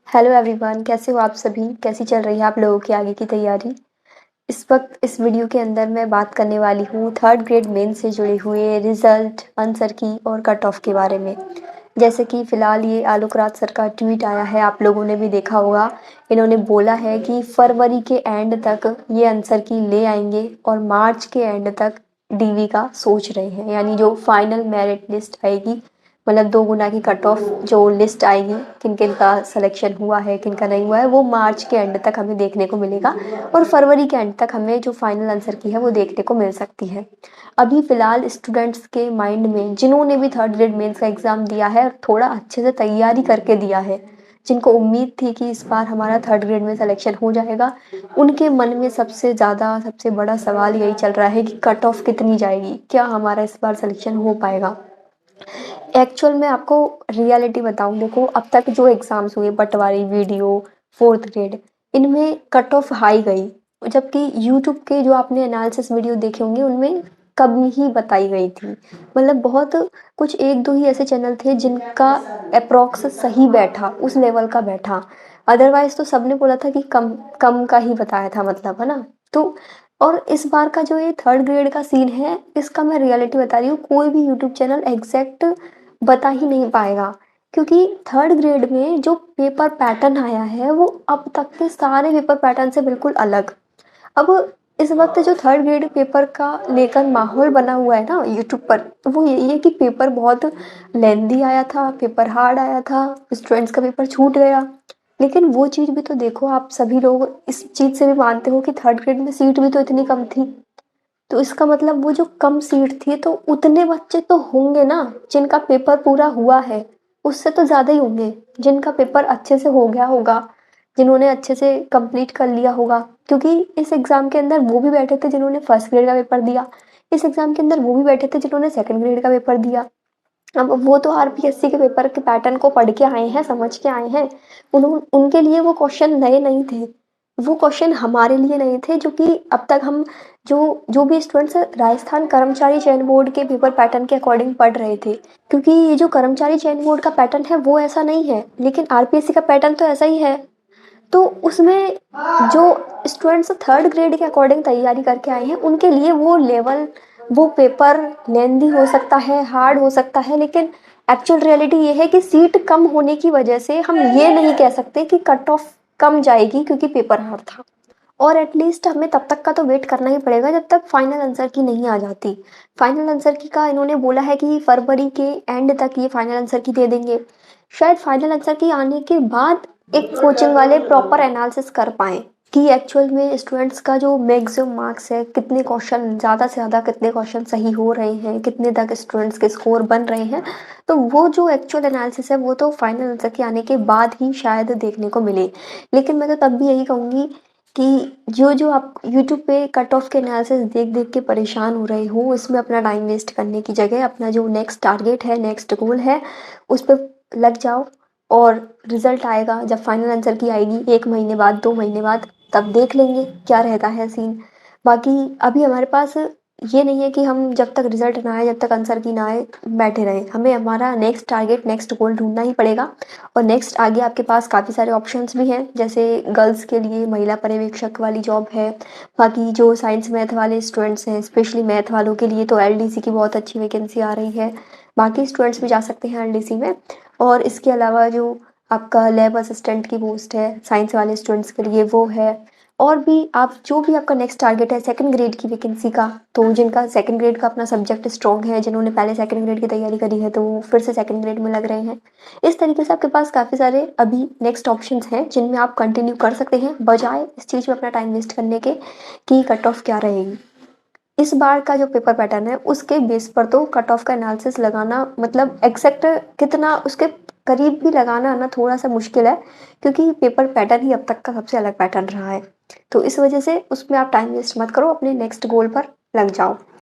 Hello everyone, कैसे हो आप सभी? कैसी चल रही है आप लोगों की आगे की तैयारी? इस वक्त इस वीडियो के अंदर मैं बात करने वाली हूँ थर्ड ग्रेड मेन से जुड़े हुए रिजल्ट, आंसर की और कट ऑफ के बारे में। जैसे कि फ़िलहाल ये आलोक राज सर का ट्वीट आया है, आप लोगों ने भी देखा होगा। इन्होंने बोला है कि फरवरी के एंड तक ये आंसर की ले आएंगे और मार्च के एंड तक डीवी का सोच रहे हैं, यानी जो फाइनल मेरिट लिस्ट आएगी, मतलब 2 गुना की कट ऑफ जो लिस्ट आएगी, किन किन का सिलेक्शन हुआ है किन का नहीं हुआ है, वो मार्च के एंड तक हमें देखने को मिलेगा और फरवरी के एंड तक हमें जो फाइनल आंसर की है वो देखने को मिल सकती है। अभी फ़िलहाल स्टूडेंट्स के माइंड में जिन्होंने भी थर्ड ग्रेड मेंस का एग्ज़ाम दिया है और थोड़ा अच्छे से तैयारी करके दिया है, जिनको उम्मीद थी कि इस बार हमारा थर्ड ग्रेड में सिलेक्शन हो जाएगा, उनके मन में सबसे ज़्यादा सबसे बड़ा सवाल यही चल रहा है कि कट ऑफ कितनी जाएगी, क्या हमारा इस बार सिलेक्शन हो पाएगा। एक्चुअल में आपको रियलिटी बताऊं, देखो अब तक जो एग्जाम्स हुए पटवारी, वीडियो, फोर्थ ग्रेड, इनमें कट ऑफ हाई गई, जबकि यूट्यूब के जो आपने एनालिसिस वीडियो देखे होंगे उनमें कम ही बताई गई थी। मतलब बहुत कुछ एक दो ही ऐसे चैनल थे जिनका अप्रोक्स सही बैठा, उस लेवल का बैठा। अदरवाइज तो सबने बोला था कि कम कम का ही बताया था, मतलब है ना। तो और इस बार का जो ये थर्ड ग्रेड का सीन है, इसका मैं रियलिटी बता रही हूँ, कोई भी यूट्यूब चैनल एग्जैक्ट बता ही नहीं पाएगा, क्योंकि थर्ड ग्रेड में जो पेपर पैटर्न आया है वो अब तक के सारे पेपर पैटर्न से बिल्कुल अलग। अब इस वक्त जो थर्ड ग्रेड पेपर का लेकर माहौल बना हुआ है ना यूट्यूब पर, तो वो यही है कि पेपर बहुत लेंदी आया था, पेपर हार्ड आया था, स्टूडेंट्स का पेपर छूट गया। लेकिन वो चीज़ भी तो देखो, आप सभी लोग इस चीज़ से भी मानते हो कि थर्ड ग्रेड में सीट भी तो इतनी कम थी। तो इसका मतलब वो जो कम सीट थी तो उतने बच्चे तो होंगे ना जिनका पेपर पूरा हुआ है, उससे तो ज़्यादा ही होंगे जिनका पेपर अच्छे से हो गया होगा, जिन्होंने अच्छे से कंप्लीट कर लिया होगा। क्योंकि इस एग्ज़ाम के अंदर वो भी बैठे थे जिन्होंने फर्स्ट ग्रेड का पेपर दिया, इस एग्ज़ाम के अंदर वो भी बैठे थे जिन्होंने सेकंड ग्रेड का पेपर दिया। अब वो तो आरपीएससी के पेपर के पैटर्न को पढ़ के आए हैं, समझ के आए हैं। उनके लिए वो क्वेश्चन नए नहीं थे, वो क्वेश्चन हमारे लिए नए थे, जो कि अब तक हम जो जो भी स्टूडेंट्स राजस्थान कर्मचारी चयन बोर्ड के पेपर पैटर्न के अकॉर्डिंग पढ़ रहे थे। क्योंकि ये जो कर्मचारी चयन बोर्ड का पैटर्न है वो ऐसा नहीं है, लेकिन आरपीएससी का पैटर्न तो ऐसा ही है। तो उसमें जो स्टूडेंट्स थर्ड ग्रेड के अकॉर्डिंग तैयारी करके आए हैं, उनके लिए वो लेवल, वो पेपर लेंदी हो सकता है, हार्ड हो सकता है, लेकिन एक्चुअल रियलिटी ये है कि सीट कम होने की वजह से हम ये नहीं कह सकते कि कट ऑफ कम जाएगी क्योंकि पेपर हार्ड था। और एटलीस्ट हमें तब तक का तो वेट करना ही पड़ेगा जब तक फाइनल आंसर की नहीं आ जाती। फाइनल आंसर की का इन्होंने बोला है कि फरवरी के एंड तक ये फाइनल आंसर की दे देंगे। शायद फाइनल आंसर की आने के बाद एक कोचिंग वाले प्रॉपर एनालिसिस कर पाएँ कि एक्चुअल में स्टूडेंट्स का जो मैक्सिमम मार्क्स है, कितने क्वेश्चन ज़्यादा से ज़्यादा कितने क्वेश्चन सही हो रहे हैं, कितने तक स्टूडेंट्स के स्कोर बन रहे हैं। तो वो जो एक्चुअल एनालिसिस है वो तो फाइनल आंसर के आने के बाद ही शायद देखने को मिले। लेकिन मैं तो तब भी यही कहूँगी कि जो आप यूट्यूब पे कट ऑफ के एनालिसिस देख देख के परेशान हो रहे हो, इसमें अपना टाइम वेस्ट करने की जगह अपना जो नेक्स्ट टारगेट है, नेक्स्ट गोल है, उस पर लग जाओ। और रिजल्ट आएगा जब फाइनल आंसर की आएगी 1 महीने बाद, 2 महीने बाद, तब देख लेंगे क्या रहता है सीन। बाकी अभी हमारे पास ये नहीं है कि हम जब तक रिजल्ट ना आए, जब तक आंसर की ना आए, बैठे रहें। हमें हमारा नेक्स्ट टारगेट, नेक्स्ट गोल ढूंढना ही पड़ेगा। और नेक्स्ट आगे आपके पास काफ़ी सारे ऑप्शंस भी हैं, जैसे गर्ल्स के लिए महिला पर्यवेक्षक वाली जॉब है। बाकी जो साइंस मैथ वाले स्टूडेंट्स हैं, स्पेशली मैथ वालों के लिए तो एलडीसी की बहुत अच्छी वैकेंसी आ रही है। बाकी स्टूडेंट्स भी जा सकते हैं एलडीसी में। और इसके अलावा जो आपका लैब असिस्टेंट की पोस्ट है साइंस वाले स्टूडेंट्स के लिए, वो है। और भी आप जो भी आपका नेक्स्ट टारगेट है सेकंड ग्रेड की वैकेंसी का, तो जिनका सेकंड ग्रेड का अपना सब्जेक्ट स्ट्रॉन्ग है, जिन्होंने पहले सेकंड ग्रेड की तैयारी करी है, तो वो फिर से सेकंड ग्रेड में लग रहे हैं। इस तरीके से आपके पास काफ़ी सारे अभी नेक्स्ट ऑप्शंस हैं जिनमें आप कंटिन्यू कर सकते हैं, बजाय इस चीज़ में अपना टाइम वेस्ट करने के कि कट ऑफ क्या रहेगी। इस बार का जो पेपर पैटर्न है उसके बेस पर तो कट ऑफ का एनालिसिस लगाना, मतलब एग्जैक्ट कितना उसके करीब भी लगाना ना थोड़ा सा मुश्किल है, क्योंकि पेपर पैटर्न ही अब तक का सबसे अलग पैटर्न रहा है। तो इस वजह से उसमें आप टाइम वेस्ट मत करो, अपने नेक्स्ट गोल पर लग जाओ।